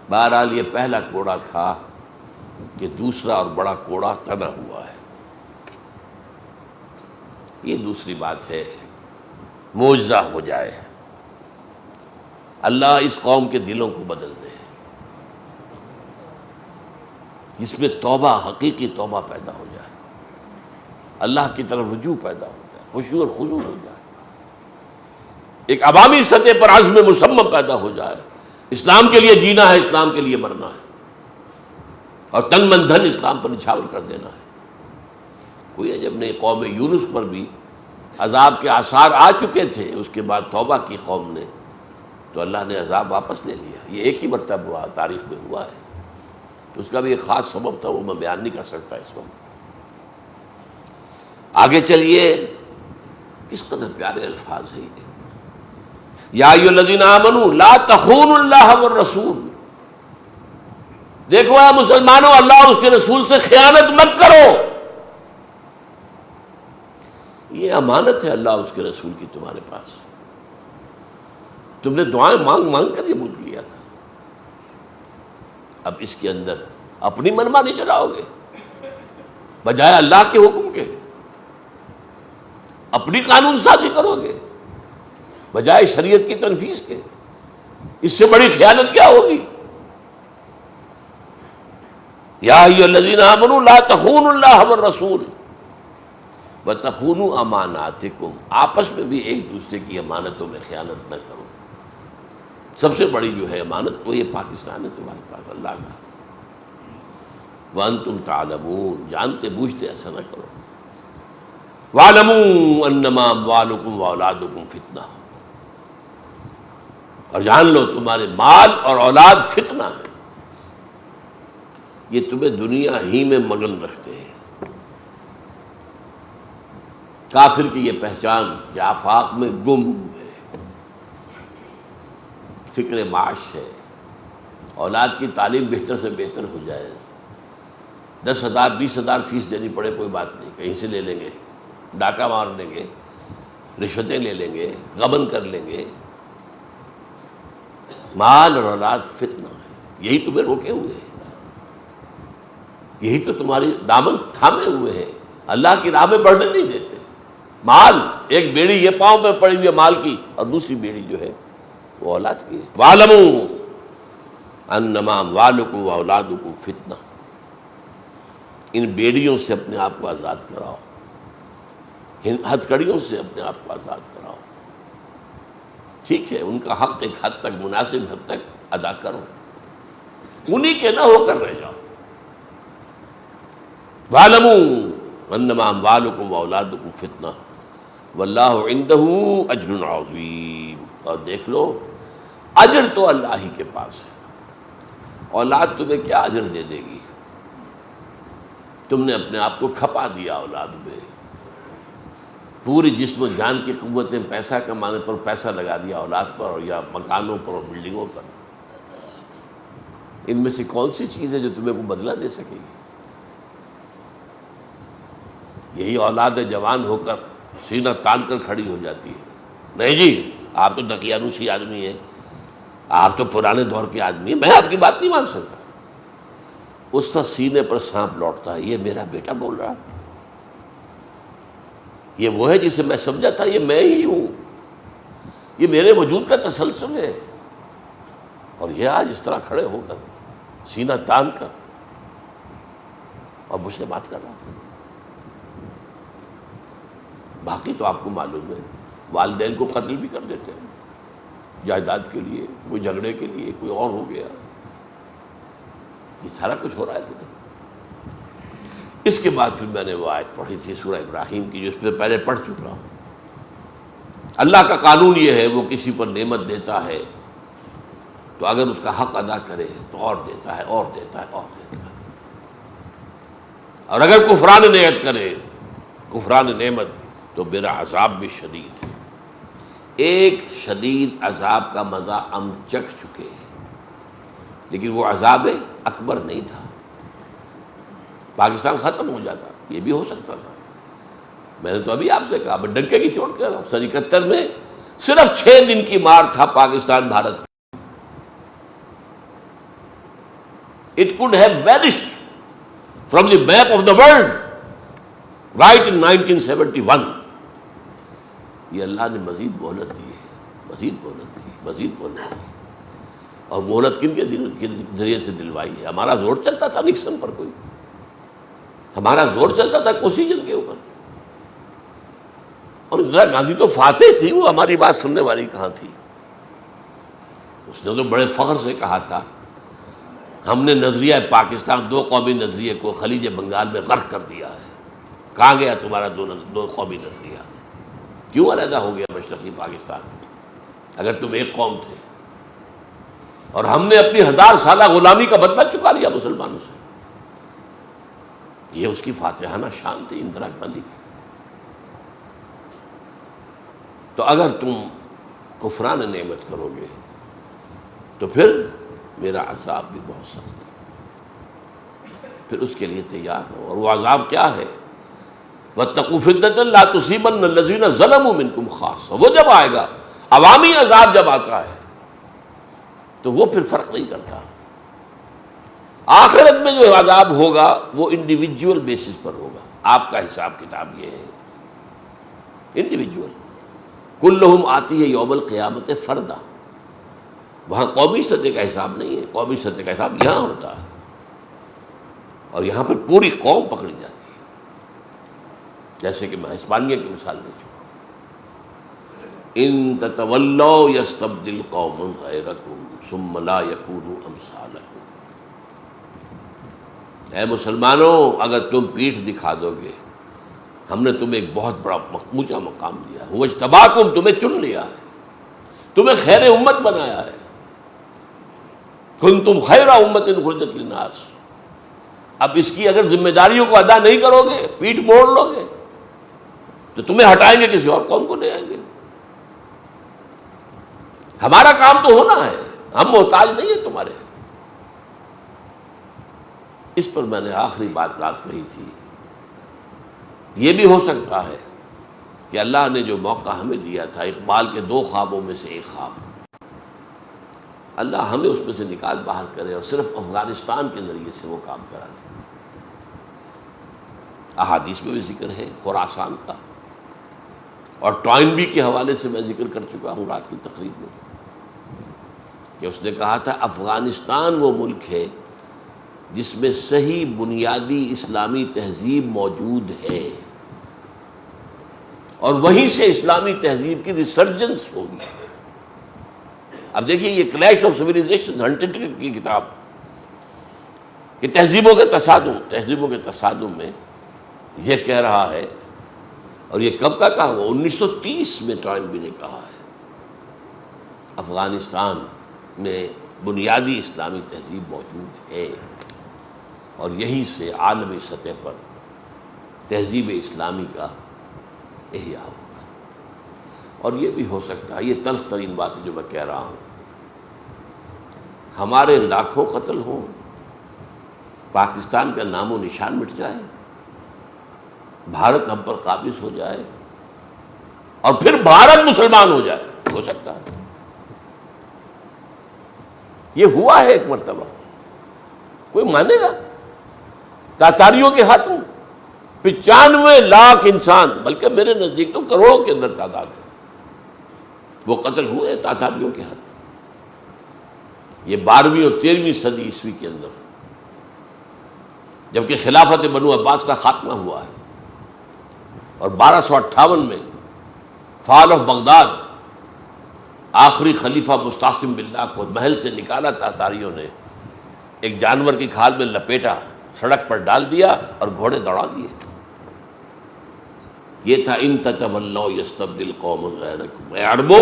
بہرحال یہ پہلا کوڑا تھا کہ دوسرا اور بڑا کوڑا تنا ہوا ہے. یہ دوسری بات ہے، معجزہ ہو جائے، اللہ اس قوم کے دلوں کو بدل دے، جس میں توبہ، حقیقی توبہ پیدا ہو جائے، اللہ کی طرف رجوع پیدا ہو جائے، خشوع اور خضوع ہو جائے، ایک عوامی سطح پر عزم مصمم پیدا ہو جائے. اسلام کے لیے جینا ہے، اسلام کے لیے مرنا ہے، اور تن من دھن اسلام پر نچھاور کر دینا ہے. کوئی عجب نہیں، قوم یونس پر بھی عذاب کے آثار آ چکے تھے، اس کے بعد توبہ کی قوم نے تو اللہ نے عذاب واپس لے لیا. یہ ایک ہی مرتبہ ہوا، تاریخ میں ہوا ہے. اس کا بھی ایک خاص سبب تھا، وہ میں بیان نہیں کر سکتا اس وقت. آگے چلیے، کس قدر پیارے الفاظ ہیں یہ. یا ایھا الذین آمنوا لا تخونوا اللہ والرسول. دیکھو اے مسلمانوں، اللہ اور اس کے رسول سے خیانت مت کرو. یہ امانت ہے اللہ اور اس کے رسول کی تمہارے پاس. تم نے دعائیں مانگ مانگ کر یہ ملک لیا تھا، اب اس کے اندر اپنی منمانی چلاؤ گے بجائے اللہ کے حکم کے، اپنی قانون سازی کرو گے بجائے شریعت کی تنفیذ کے. اس سے بڑی خیانت کیا ہوگی؟ یا ایھا الذین آمنوا لا تخونوا اللہ والرسول وتخونوا اماناتکم. آپس میں بھی ایک دوسرے کی امانتوں میں خیانت نہ کرو. سب سے بڑی جو ہے امانت وہ یہ پاکستان ہے تمہارے پاس اللہ کا. وانتم تعلمون، جانتے بوجھتے ایسا نہ کرو. واعلموا انما اموالکم واولادکم فتنہ، اور جان لو تمہارے مال اور اولاد فتنہ ہے. یہ تمہیں دنیا ہی میں مگن رکھتے ہیں. کافر کی یہ پہچان کہ آفاق میں گم ہے، فکر معاش ہے، اولاد کی تعلیم بہتر سے بہتر ہو جائے. 10,000 20,000 فیس دینی پڑے کوئی بات نہیں، کہیں سے لے لیں گے، ڈاکہ مار لیں گے، رشوتیں لے لیں گے، غبن کر لیں گے. مال اور اولاد فتنہ ہے، یہی تمہیں روکے ہوئے ہیں، یہی تو تمہاری دامن تھامے ہوئے ہیں، اللہ کی راہ میں بڑھنے نہیں دیتے. مال، ایک بیڑی یہ پاؤں پہ پڑی ہوئی ہے مال کی، اور دوسری بیڑی جو ہے وہ اولاد کی ہے. وَاعْلَمُوا أَنَّمَا أَمْوَالُكُمْ وَأَوْلَادُكُمْ فِتْنَةٌ. ان بیڑیوں سے اپنے آپ کو آزاد کراؤ، ہتھ کڑیوں سے اپنے آپ کو آزاد کراؤ. ٹھیک ہے، ان کا حق ایک حد تک، مناسب حد تک ادا کرو، انہی کے نہ ہو کر رہ جاؤ. وَاعْلَمُوا أَنَّمَا أَمْوَالُكُمْ وَأَوْلَادُكُمْ فِتْنَةٌ وَاللَّهُ عِندَهُ أَجْرٌ عَظِيمٌ. اور دیکھ لو، اجر تو اللہ ہی کے پاس ہے. اولاد تمہیں کیا اجر دے دے گی؟ تم نے اپنے آپ کو کھپا دیا اولاد میں، پوری جسم و جان کی قوتیں پیسہ کمانے پر پیسہ لگا دیا اولاد پر، اور یا مکانوں پر اور بلڈنگوں پر. ان میں سے کون سی چیز ہے جو تمہیں کو بدلہ دے سکے گی؟ یہی اولاد جوان ہو کر سینہ تان کر کھڑی ہو جاتی ہے. نہیں جی، آپ تو دقیانوسی آدمی ہیں، آپ تو پرانے دور کے آدمی ہیں، میں آپ کی بات نہیں مان سکتا. اس کا سینے پر سانپ لوٹتا ہے، یہ میرا بیٹا بول رہا، یہ وہ ہے جسے میں سمجھا تھا یہ میں ہی ہوں، یہ میرے وجود کا تسلسل ہے، اور یہ آج اس طرح کھڑے ہو کر سینہ تان کر اور مجھ سے بات کر رہا. باقی تو آپ کو معلوم ہے، والدین کو قتل بھی کر دیتے ہیں جائیداد کے لیے، کوئی جھگڑے کے لیے، کوئی اور ہو گیا. یہ سارا کچھ ہو رہا ہے تمہیں. اس کے بعد پھر میں نے وہ آیت پڑھی تھی سورہ ابراہیم کی، جو اس میں پہلے پڑھ چکا ہوں. اللہ کا قانون یہ ہے، وہ کسی پر نعمت دیتا ہے تو اگر اس کا حق ادا کرے تو اور دیتا ہے، اور دیتا ہے، اور دیتا ہے، اور اگر کفران نعمت کرے، کفران نعمت، تو میرا عذاب بھی شدید ہے۔ ایک شدید عذاب کا مزہ ہم چکھ چکے ہیں، لیکن وہ عذاب اکبر نہیں تھا۔ پاکستان ختم ہو جاتا، یہ بھی ہو سکتا تھا۔ میں نے تو ابھی آپ سے کہا، میں ڈنکے کی چوٹ کہہ رہا ہوں، 71 میں صرف 6 دن کی مار تھا پاکستان بھارت کا۔ It could have vanished from the map of the world right in 1971۔ یہ اللہ نے مزید مہلت دی ہے، مزید مہلت دی، مزید مہلت دی۔ اور مہلت کن کے ذریعے سے دلوائی ہے؟ ہمارا زور چلتا تھا نکسن پر، کوئی ہمارا زور چلتا تھا کوسیجن کے اوپر، اور اندرا گاندھی تو فاتح تھی، وہ ہماری بات سننے والی کہاں تھی؟ اس نے تو بڑے فخر سے کہا تھا، ہم نے نظریہ پاکستان، دو قومی نظریے کو خلیج بنگال میں غرق کر دیا ہے۔ کہاں گیا تمہارا دو قومی نظریہ؟ کیوں علیحدہ ہو گیا مشرقی پاکستان اگر تم ایک قوم تھے؟ اور ہم نے اپنی 1000 سالہ غلامی کا بدلہ چکا لیا مسلمانوں سے۔ یہ اس کی فاتحانہ شان تھی اندرا گاندھی کی۔ تو اگر تم کفران نعمت کرو گے تو پھر میرا عذاب بھی بہت سخت ہے، پھر اس کے لیے تیار ہو۔ اور وہ عذاب کیا ہے؟ وَاتَّقُوا فِتْنَةً لَا تُصِيبَنَّ الَّذِينَ ظَلَمُوا مِنكُمْ خَاصَّةً۔ وہ جب آئے گا، عوامی عذاب جب آتا ہے تو وہ پھر فرق نہیں کرتا۔ آخرت میں جو عذاب ہوگا وہ انڈیویجول بیسس پر ہوگا۔ آپ کا حساب کتاب یہ ہے، انڈیویجول، کلہم آتی ہے یوم القیامت فردا۔ وہاں قومی سطح کا حساب نہیں ہے، قومی سطح کا حساب یہاں ہوتا ہے، اور یہاں پر پوری قوم پکڑی جاتی ہے۔ جیسے کہ میں اسپانیہ کی مثال دے چکا، ان تتولوا یستبدل قوما غیرکم ثم لا یکونوا امثالکم۔ اے مسلمانوں، اگر تم پیٹھ دکھا دو گے، ہم نے تمہیں ایک بہت بڑا اونچا مقام دیا ہے، واجتباکم، تمہیں چن لیا ہے، تمہیں خیر امت بنایا ہے، کنتم خیر امت اخرجت للناس۔ اب اس کی اگر ذمہ داریوں کو ادا نہیں کرو گے، پیٹھ موڑ لو گے، تو تمہیں ہٹائیں گے، کسی اور قوم کو لے آئیں گے۔ ہمارا کام تو ہونا ہے، ہم محتاج نہیں ہیں تمہارے۔ اس پر میں نے آخری بات رات کہی تھی، یہ بھی ہو سکتا ہے کہ اللہ نے جو موقع ہمیں دیا تھا، اقبال کے 2 خوابوں میں سے ایک خواب، اللہ ہمیں اس میں سے نکال باہر کرے اور صرف افغانستان کے ذریعے سے وہ کام کرا دے۔ احادیث میں بھی ذکر ہے خراسان کا، اور ٹوائنبی کے حوالے سے میں ذکر کر چکا ہوں رات کی تقریب میں، کہ اس نے کہا تھا افغانستان وہ ملک ہے جس میں صحیح بنیادی اسلامی تہذیب موجود ہے، اور وہیں سے اسلامی تہذیب کی ریسرجنس ہوگی۔ اب دیکھیے یہ کلیش آف سویلائزیشن، ہنٹنگٹن کی کتاب، کہ تہذیبوں کے تصادم میں یہ کہہ رہا ہے، اور یہ کب کا کہا؟ وہ 1930 میں ٹوائنبی نے کہا ہے، افغانستان میں بنیادی اسلامی تہذیب موجود ہے، اور یہیں سے عالمی سطح پر تہذیب اسلامی کا احیاء ہوگا۔ اور یہ بھی ہو سکتا ہے، یہ تلخ ترین بات جو میں کہہ رہا ہوں، ہمارے لاکھوں قتل ہوں، پاکستان کا نام و نشان مٹ جائے، بھارت ہم پر قابض ہو جائے، اور پھر بھارت مسلمان ہو جائے، ہو سکتا ہے۔ یہ ہوا ہے ایک مرتبہ، کوئی مانے گا؟ تاتاریوں کے ہاتھوں 95 لاکھ انسان، بلکہ میرے نزدیک تو کروڑوں کے اندر تعداد ہے، وہ قتل ہوئے تاتاریوں کے ہاتھ۔ یہ 12ویں اور 13ویں صدی عیسوی کے اندر، جبکہ خلافت بنو عباس کا خاتمہ ہوا ہے، اور 1258 میں فال آف بغداد، آخری خلیفہ مستعصم باللہ کو محل سے نکالا تاتاریوں نے، ایک جانور کی کھال میں لپیٹا، سڑک پر ڈال دیا اور گھوڑے دوڑا دیے۔ یہ تھا ان تتولوا یستبدل قوما غیرکم، اے عربو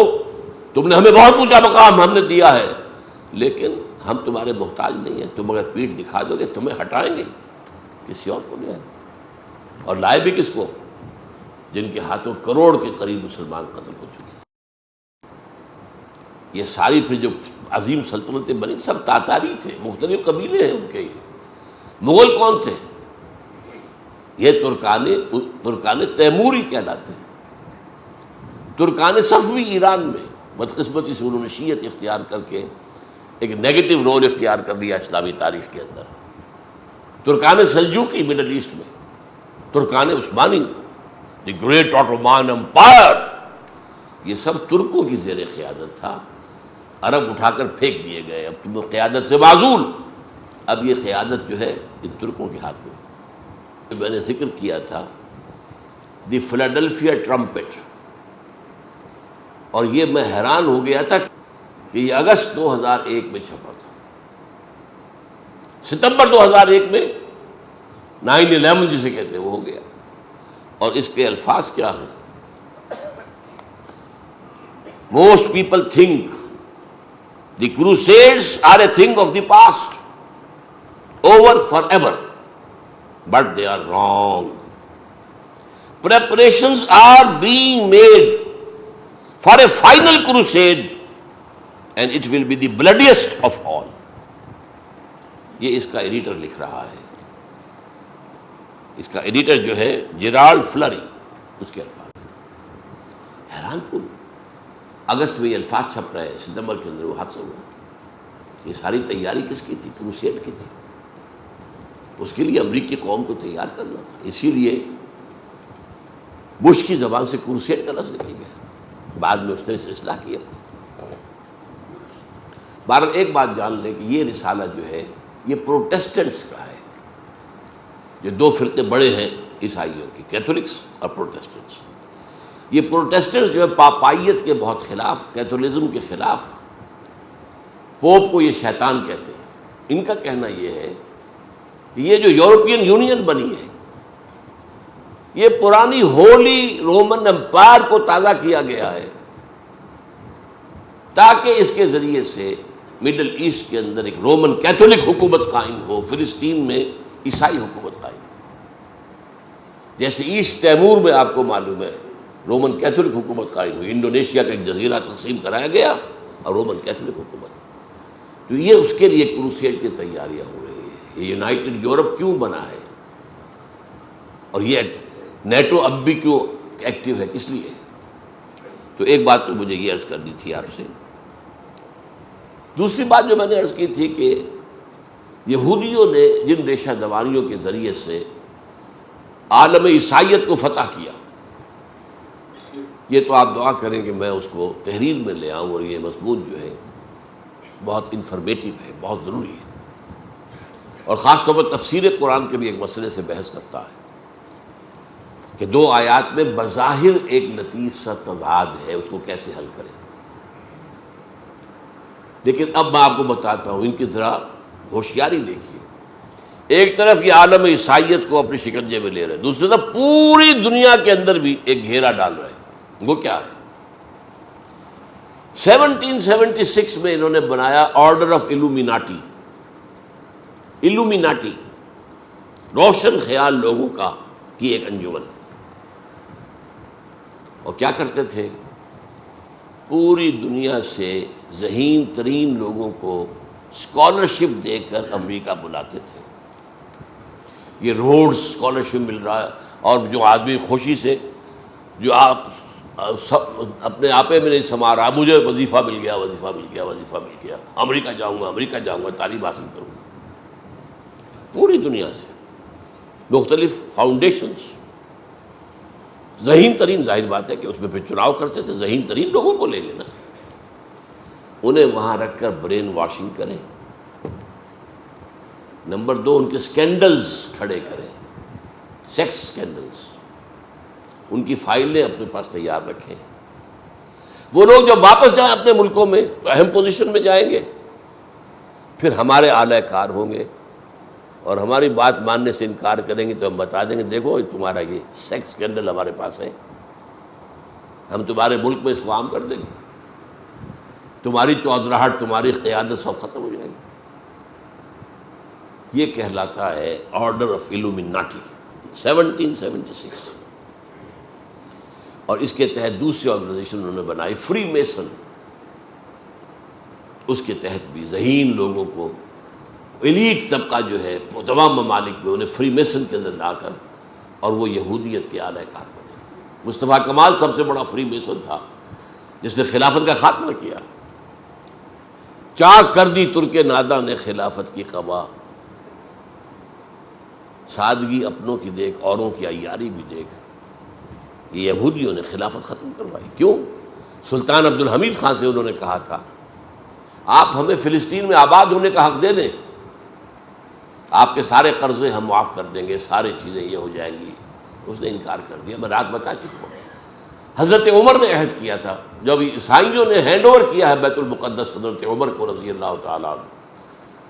تم نے ہمیں بہت اونچا مقام ہم نے دیا ہے، لیکن ہم تمہارے محتاج نہیں ہیں، تم اگر پیٹھ دکھا دو گے تمہیں ہٹائیں گے، کسی اور کو نہیں آئے، اور لائے بھی کس کو؟ جن کے ہاتھوں کروڑ کے قریب مسلمان قتل ہو چکے۔ یہ ساری پھر جو عظیم سلطنتیں بنی سب تاتاری تھے، مختلف قبیلے ہیں ان کے۔ یہ مغل کون تھے؟ یہ ترکان تیموری کہلاتے ہیں، ترکان صفوی ایران میں۔ بدقسمتی سے انہوں نے شیعت اختیار کر کے ایک نیگیٹو رول اختیار کر لیا اسلامی تاریخ کے اندر۔ ترکان سلجوقی مڈل ایسٹ میں، ترکان عثمانی، دی گریٹ آٹومان امپائر، یہ سب ترکوں کی زیر قیادت تھا۔ عرب اٹھا کر پھینک دیے گئے، اب تم قیادت سے معزول، اب یہ قیادت جو ہے ان ترکوں کے ہاتھ میں۔ میں نے ذکر کیا تھا دی فلاڈلفیا ٹرمپٹ، اور یہ میں حیران ہو گیا تھا کہ یہ اگست 2001 میں چھپا تھا۔ ستمبر 2001 میں 9/11 جسے کہتے ہیں وہ ہو گیا، اور اس کے الفاظ کیا ہیں؟ Most people think the crusades are a thing of the past, over forever, but they are wrong. Preparations are being made for a final crusade, and it will be the bloodiest of all. یہ اس کا editor لکھ رہا ہے، اس کا editor جو ہے Gerald فلری، اس کے الفاظ حیران کن۔ اگست میں یہ الفاظ چھپ رہے ہیں، ستمبر کے اندر وہ حادثہ ہوا۔ یہ ساری تیاری کس کی تھی؟ کروسیڈ کی تھی۔ اس کے لیے امریکی قوم کو تیار کرنا تھا، اسی لیے بش کی زبان سے کروسیڈ کا لفظ نکل گیا، بعد میں اس نے اسے اصلاح کیا۔ بہرحال ایک بات جان لیں کہ یہ رسالہ جو ہے یہ پروٹیسٹنٹس کا ہے۔ جو دو فرقے بڑے ہیں عیسائیوں کی، کیتھولکس اور پروٹیسٹنٹس۔ یہ پروٹیسٹنٹس جو ہے پاپائیت کے بہت خلاف، کیتھولزم کے خلاف، پوپ کو یہ شیطان کہتے ہیں۔ ان کا کہنا یہ ہے کہ یہ جو یورپین یونین بنی ہے یہ پرانی ہولی رومن امپائر کو تازہ کیا گیا ہے، تاکہ اس کے ذریعے سے مڈل ایسٹ کے اندر ایک رومن کیتھولک حکومت قائم ہو، فلسطین میں عیسائی حکومت قائم ہو۔ جیسے ایسٹ تیمور میں آپ کو معلوم ہے رومن کیتھولک حکومت قائم ہوئی، انڈونیشیا کا ایک جزیرہ تقسیم کرایا گیا اور رومن کیتھولک حکومت۔ تو یہ اس کے لیے کروسیڈ کی تیاریاں ہو رہی ہیں۔ یہ یونائٹڈ یورپ کیوں بنا ہے، اور یہ نیٹو اب بھی کیوں ایکٹیو ہے، کس لیے؟ تو ایک بات تو مجھے یہ عرض کرنی تھی آپ سے۔ دوسری بات جو میں نے عرض کی تھی کہ یہودیوں نے جن ریشہ دوانیوں کے ذریعے سے عالم عیسائیت کو فتح کیا، یہ تو آپ دعا کریں کہ میں اس کو تحریر میں لے آؤں، اور یہ مضمون جو ہے بہت انفارمیٹیو ہے، بہت ضروری ہے، اور خاص طور پر تفسیر قرآن کے بھی ایک مسئلے سے بحث کرتا ہے کہ دو آیات میں بظاہر ایک لطیف سا تضاد ہے، اس کو کیسے حل کریں۔ لیکن اب میں آپ کو بتاتا ہوں، ان کی ذرا ہوشیاری دیکھیے۔ ایک طرف یہ عالم عیسائیت کو اپنے شکنجے میں لے رہے ہیں، دوسری طرف پوری دنیا کے اندر بھی ایک گھیرا ڈال رہے ہیں۔ وہ کیا ہے؟ 1776 میں انہوں نے بنایا آرڈر آف ایلومیناٹی۔ ایلومیناٹی روشن خیال لوگوں کی ایک انجمن، اور کیا کرتے تھے؟ پوری دنیا سے ذہین ترین لوگوں کو اسکالرشپ دے کر امریکہ بلاتے تھے۔ یہ روڈز اسکالرشپ مل رہا ہے، اور جو آدمی خوشی سے، جو آپ اپنے آپے میں نہیں سما رہا، مجھے وظیفہ مل گیا، وظیفہ مل گیا، وظیفہ مل گیا، امریکہ جاؤں گا، امریکہ جاؤں گا، تعلیم حاصل کروں گا، پوری دنیا سے مختلف فاؤنڈیشنز، ذہین ترین، ظاہر بات ہے کہ اس میں پھر چناؤ کرتے تھے، ذہین ترین لوگوں کو لے لینا، انہیں وہاں رکھ کر برین واشنگ کریں۔ نمبر 2، ان کے سکینڈلز کھڑے کریں، سیکس سکینڈلز، ان کی فائلیں اپنے پاس تیار رکھیں۔ وہ لوگ جب واپس جائیں اپنے ملکوں میں تو اہم پوزیشن میں جائیں گے، پھر ہمارے اعلی کار ہوں گے، اور ہماری بات ماننے سے انکار کریں گے تو ہم بتا دیں گے دیکھو تمہارا یہ سیکس اسکینڈل ہمارے پاس ہے، ہم تمہارے ملک میں اس کو عام کر دیں گے، تمہاری چودراہٹ، تمہاری قیادت سب ختم ہو جائے گی۔ یہ کہلاتا ہے آرڈر آف ایلومیناٹی 1776، اور اس کے تحت دوسری آرگنائزیشن انہوں نے بنائی فری میسن، اس کے تحت بھی ذہین لوگوں کو، ایلیٹ طبقہ جو ہے تمام ممالک میں انہیں فری میسن کے اندر لا کر، اور وہ یہودیت کے اعلی کار بنے۔ مصطفیٰ کمال سب سے بڑا فری میسن تھا جس نے خلافت کا خاتمہ کیا۔ چاک کر دی ترک ناداں نے خلافت کی قبا، سادگی اپنوں کی دیکھ اوروں کی عیاری بھی دیکھ۔ یہ یہودیوں نے خلافت ختم کروائی۔ کیوں؟ سلطان عبد الحمید خان سے انہوں نے کہا تھا آپ ہمیں فلسطین میں آباد ہونے کا حق دے دیں، آپ کے سارے قرضے ہم معاف کر دیں گے، سارے چیزیں یہ ہو جائیں گی۔ اس نے انکار کر دیا۔ میں رات بتا چکا ہوں، حضرت عمر نے عہد کیا تھا، جب عیسائیوں نے ہینڈ اوور کیا ہے بیت المقدس حضرت عمر کو رضی اللہ تعالیٰ عنہ،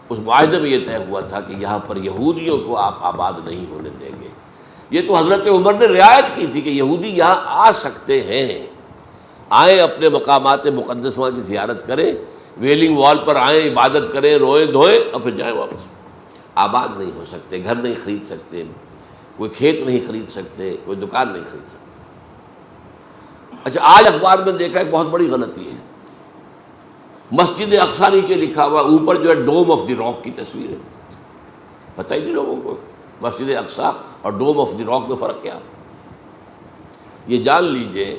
اس معاہدے میں یہ طے ہوا تھا کہ یہاں پر یہودیوں کو آپ آباد نہیں ہونے دیں گے۔ یہ تو حضرت عمر نے رعایت کی تھی کہ یہودی یہاں آ سکتے ہیں، آئیں اپنے مقامات مقدسہ کی زیارت کریں، ویلنگ وال پر آئیں، عبادت کریں، روئیں دھوئیں اور پھر جائیں واپس۔ آباد نہیں ہو سکتے، گھر نہیں خرید سکتے، کوئی کھیت نہیں خرید سکتے، کوئی دکان نہیں خرید سکتے۔ اچھا، آج اخبار میں دیکھا ایک بہت بڑی غلطی ہے، مسجد اقصیٰ نیچے لکھا ہوا، اوپر جو ہے ڈوم آف دی راک کی تصویر ہے۔ پتہ ہی نہیں لوگوں کو مسجد اقصیٰ اور ڈوم آف دی راک میں فرق کیا۔ یہ جان لیجئے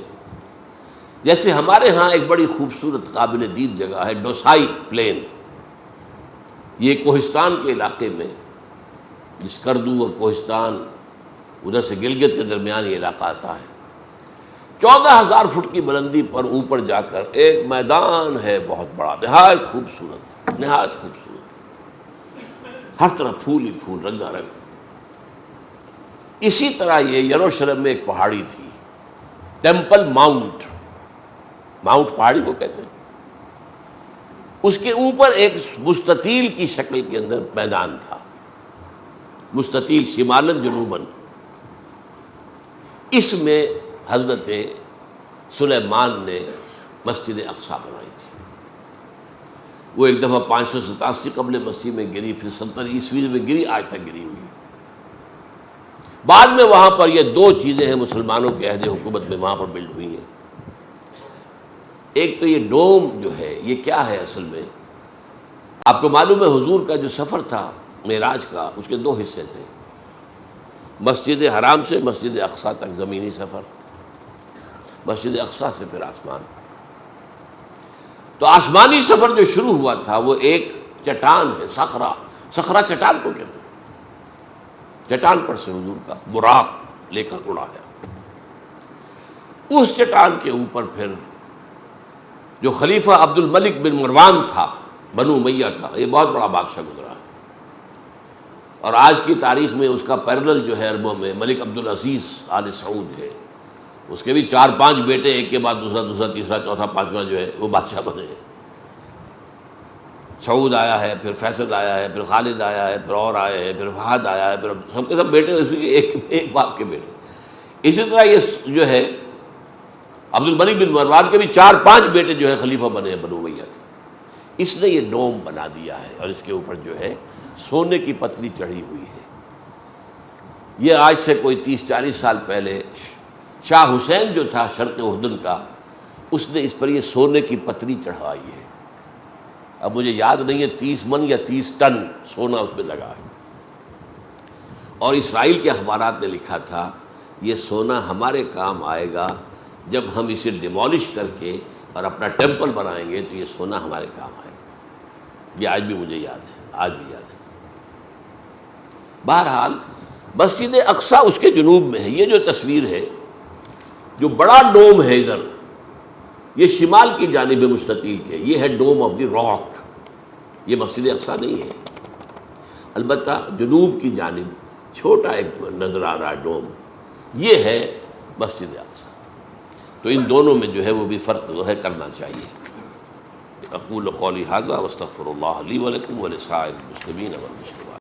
جیسے ہمارے ہاں ایک بڑی خوبصورت قابل دید جگہ ہے ڈوسائی پلین، یہ کوہستان کے علاقے میں، جس کردو اور کوہستان ادھر سے گلگت کے درمیان یہ علاقہ آتا ہے، 14,000 فٹ کی بلندی پر اوپر جا کر ایک میدان ہے بہت بڑا، نہایت خوبصورت، نہایت خوبصورت، ہر طرف پھول ہی پھول، رنگا رنگ۔ اسی طرح یہ یروشلم میں ایک پہاڑی تھی، ٹیمپل ماؤنٹ، ماؤنٹ پہاڑی کو کہتے ہیں، اس کے اوپر ایک مستطیل کی شکل کے اندر میدان تھا، مستطیل شمالاً جنوباً۔ اس میں حضرت سلیمان نے مسجد اقصیٰ بنائی تھی۔ وہ ایک دفعہ 587 قبل مسیح میں گری، پھر 70 عیسوی میں گری، آج تک گری ہوئی۔ بعد میں وہاں پر یہ دو چیزیں ہیں مسلمانوں کے عہد حکومت میں وہاں پر بلڈ ہوئی ہیں۔ ایک تو یہ ڈوم جو ہے، یہ کیا ہے اصل میں؟ آپ کو معلوم ہے حضور کا جو سفر تھا معراج کا، اس کے دو حصے تھے، مسجد حرام سے مسجد اقصیٰ تک زمینی سفر، مسجد اقصیٰ سے پھر آسمان۔ تو آسمانی سفر جو شروع ہوا تھا وہ ایک چٹان ہے، صخرہ، صخرہ چٹان کو کہتے ہیں، چٹان پر سے حضور کا براق لے کر اڑایا۔ اس چٹان کے اوپر پھر جو خلیفہ عبد الملک بن مروان تھا بنو امیہ کا، یہ بہت بڑا بادشاہ گزرا ہے، اور آج کی تاریخ میں اس کا پیرلل جو ہے عربوں میں ملک عبدالعزیز آل سعود ہے، اس کے بھی 4-5 بیٹے، ایک کے بعد دوسرا، دوسرا تیسرا چوتھا پانچواں جو ہے وہ بادشاہ بنے ہیں۔ سعود آیا ہے، پھر فیصل آیا ہے، پھر خالد آیا ہے، پھر اور آئے ہیں، پھر فہد آیا ہے، پھر سب کے سب بیٹے ایک باپ کے بیٹے۔ اسی طرح یہ جو ہے عبد الملک بن مروان کے بھی 4-5 بیٹے جو ہے خلیفہ بنے ہیں بنو امیہ کے۔ اس نے یہ ڈوم بنا دیا ہے، اور اس کے اوپر جو ہے سونے کی پتلی چڑھی ہوئی ہے۔ یہ آج سے کوئی 30-40 سال پہلے شاہ حسین جو تھا شرق اردن کا، اس نے اس پر یہ سونے کی پتلی چڑھوائی ہے۔ اب مجھے یاد نہیں ہے 30 من یا 30 ٹن سونا اس میں لگا ہے، اور اسرائیل کے اخبارات نے لکھا تھا یہ سونا ہمارے کام آئے گا جب ہم اسے ڈیمولش کر کے اور اپنا ٹیمپل بنائیں گے، تو یہ سونا ہمارے کام آئے گا۔ یہ آج بھی مجھے یاد ہے، آج بھی یاد ہے۔ بہرحال مسجد اقصیٰ اس کے جنوب میں ہے۔ یہ جو تصویر ہے، جو بڑا ڈوم ہے ادھر، یہ شمال کی جانب مستطیل کے، یہ ہے ڈوم آف دی راک، یہ مسجد اقصیٰ نہیں ہے۔ البتہ جنوب کی جانب چھوٹا ایک نظر آ رہا ہے ڈوم، یہ ہے مسجد اقصیٰ۔ تو ان دونوں میں جو ہے وہ بھی فرق جو ہے کرنا چاہیے۔ اقول قولی ھذا واستغفر اللہ لی ولکم ولسائر المسلمین والمسلمات۔